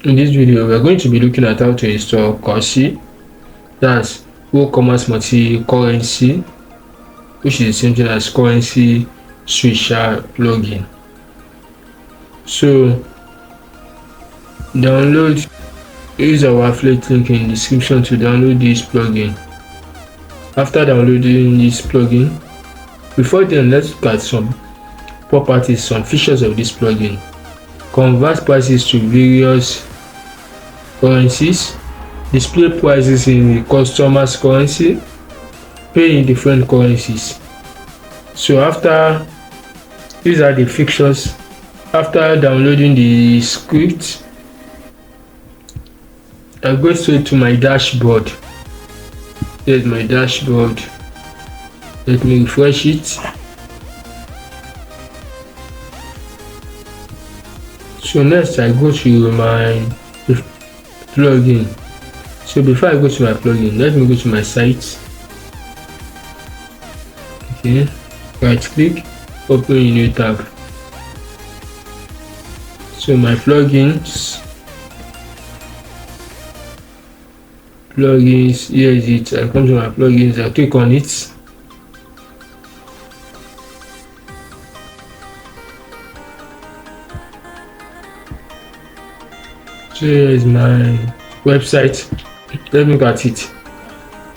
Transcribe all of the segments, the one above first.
In this video, we are going to be looking at how to install CURCY, that's WooCommerce multi-currency, which is the same thing as currency switcher plugin. So download, use our affiliate link in the description to download this plugin. After downloading this plugin, before then, let's look at some properties, some features of this plugin. Convert prices to various currencies, display prices in the customer's currency, pay in different currencies. So after, these are the features. After downloading the script, I go straight to my dashboard. Here's my dashboard. Let me refresh it. So next I go to my plugin. So before I go to my plugin, let me go to my site. Okay, right click, open a new tab. So my plugins, here is it. I come to my plugins, I click on it. So here is my website. Let me look at it.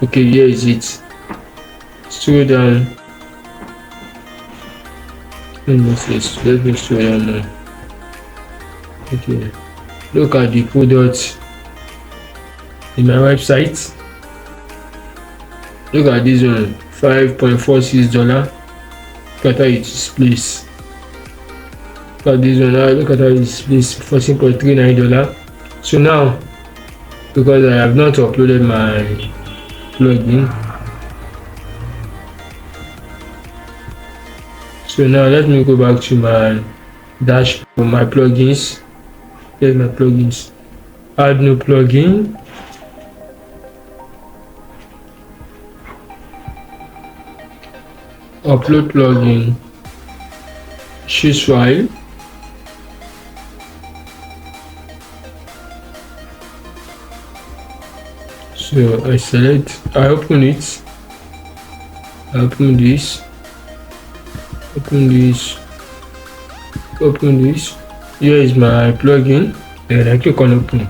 Okay, here is it. Scroll down. Let me scroll down now. Okay, look at the products in my website. Look at this one, $5.46. Look at how it displays. Look at this one now. Look at how it displays, $14.39. So now, because I have not uploaded my plugin, so now let me go back to my dashboard, my plugins. Here's my plugins. Add new plugin. Upload plugin. Choose file. So I select, I open it. I open this. Open this. Here is my plugin, and I click on open.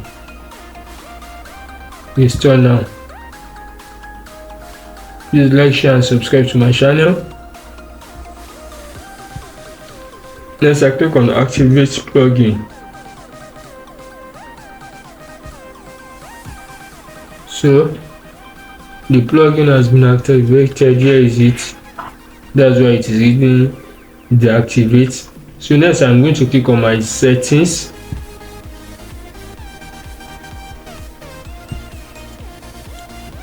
Install now. Please like, share and subscribe to my channel. Next I click on activate plugin. So the plugin has been activated. Here is it. That's why it is reading deactivate. So next I'm going to click on my settings.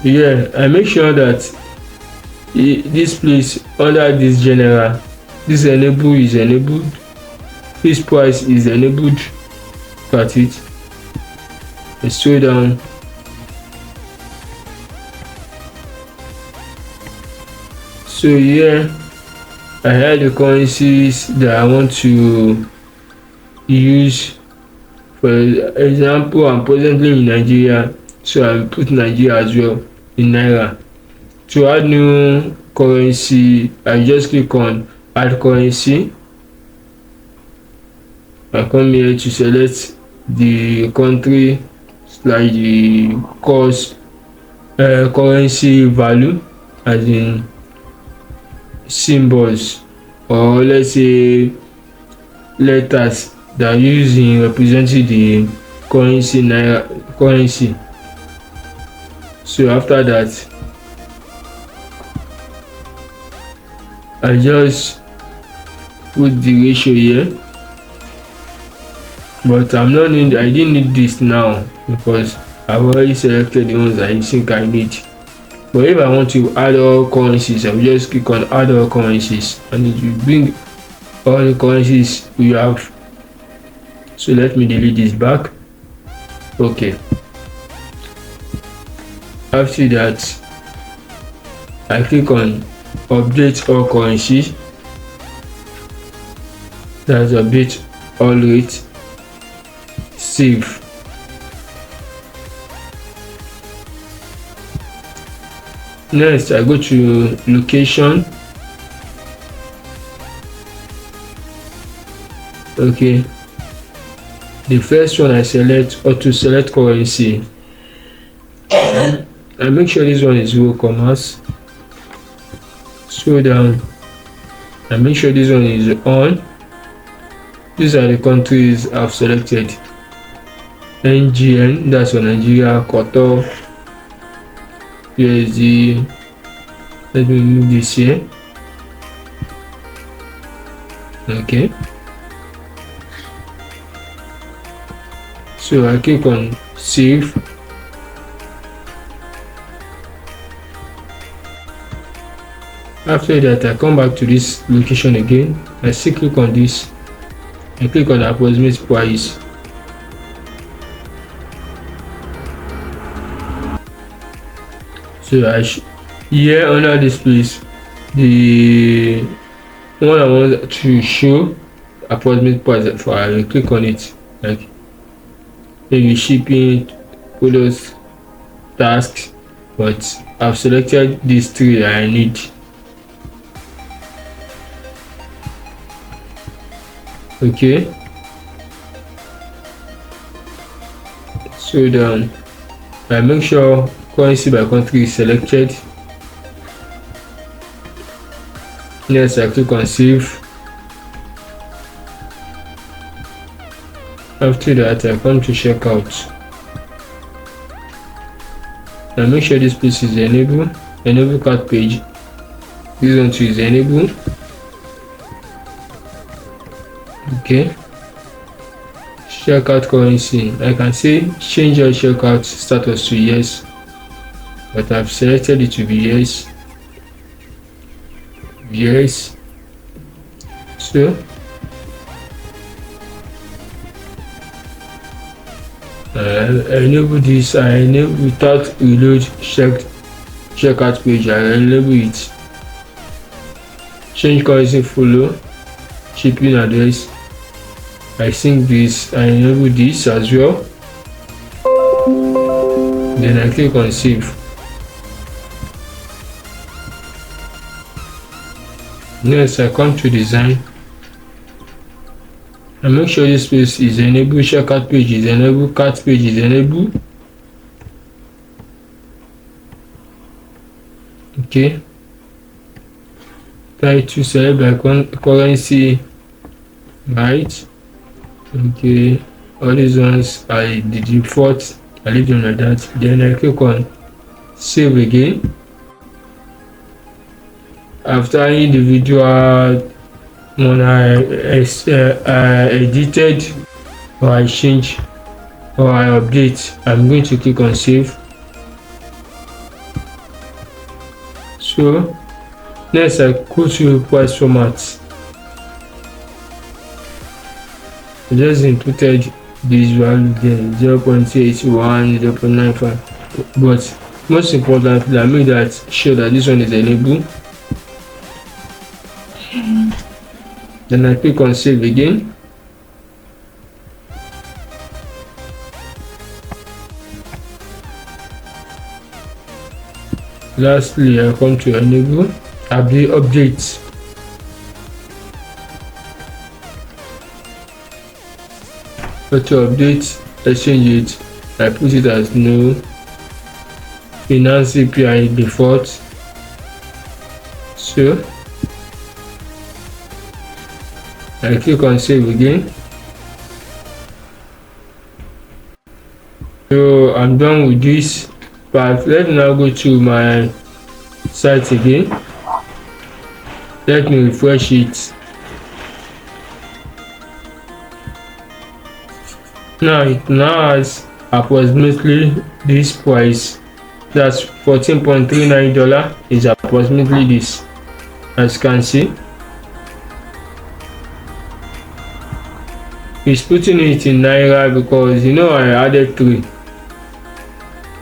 Yeah, I make sure that this place under this general, this enable is enabled, this price is enabled. Look at it. I scroll down. So here I have the currencies that I want to use. For example, I'm presently in Nigeria, so I'll put Nigeria as well in Naira. To add new currency, I just click on add currency. I come here to select the country like the cost currency value, as in symbols, or let's say letters that are used in representing the currency, Naira currency. So after that, I just put the ratio here, but I didn't need this now because I've already selected the ones I think I need. But if I want to add all currencies, I will just click on add all currencies, and it will bring all the currencies we have. So let me delete this back. Okay, after that I click on update all currencies. That's update all rate, save. Next, I go to location. Okay, the first one I select auto select currency. I make sure this one is WooCommerce. Scroll down, I make sure this one is on. These are the countries I've selected. NGN, that's for Nigeria, Qatar, USD. Let me move this here. Okay, so I click on save. After that, I come back to this location again. I still click on this. I click on approximate price. So here under this place, the one I want to show approximate price for, I will click on it, like maybe shipping, all those tasks, but I've selected these three that I need. Okay, so down, I make sure currency by country is selected. Next, I click on save. After that, I come to checkout. I make sure this place is enable cart page. This one too is enable. Okay, checkout currency, I can say change your checkout status to yes, but I've selected it to be yes. So I enable this. I enable without reload checkout page. I enable it. Change currency follow, shipping address. I sync this. I enable this as well. Then I click on save. Next, I come to design. I make sure this space is enabled, checkout page is enabled, cart page is enabled. Okay. Try to select by currency, right? Okay. All these ones are the default. I leave them like that. Then I click on save again. After individual one I edited or I change or I update, I'm going to click on save. So next, I go to price format. I just inputted this value there, 0.81, 0.95, but most importantly, I made that sure that this one is enabled. Then I click on save again. Lastly, I come to enable updates. To update, I change it. I put it as no. Finance API default. So I click on save again. So I'm done with this part. Let me now go to my site again. Let me refresh it. Now it now has approximately this price. That's $14.39 is approximately this, as you can see. It's putting it in Naira because I added 3,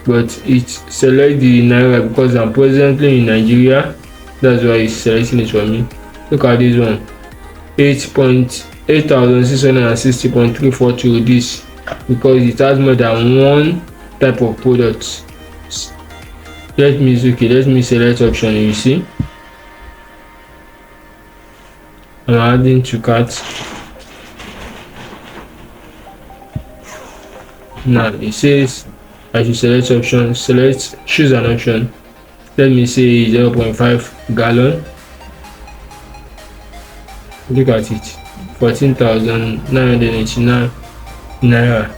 but it select the Naira because I'm presently in Nigeria. That's why it's selecting it for me. Look at this one, 8,660.342 this, because it has more than one type of products. let me select option. You see, I'm adding to cart. Now it says I should select option. Choose an option. Let me say 0.5 gallon. Look at it, 14,989 naira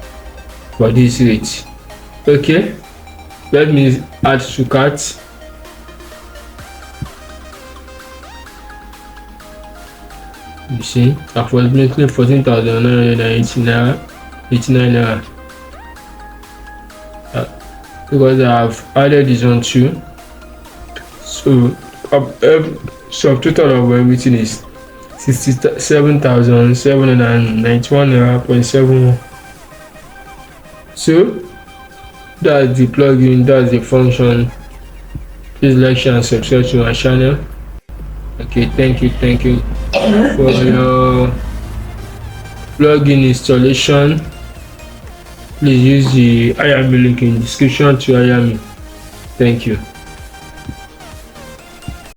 for this rate. Okay, let me add to cart. You see, approximately 14,989 naira. Because I have added this one too. So total of everything is 67,791 naira.71. So that's the plugin, that's the function. Please like, share and subscribe to my channel. Okay, thank you for your plugin installation. Please use the hire me link in the description to hire me. Thank you.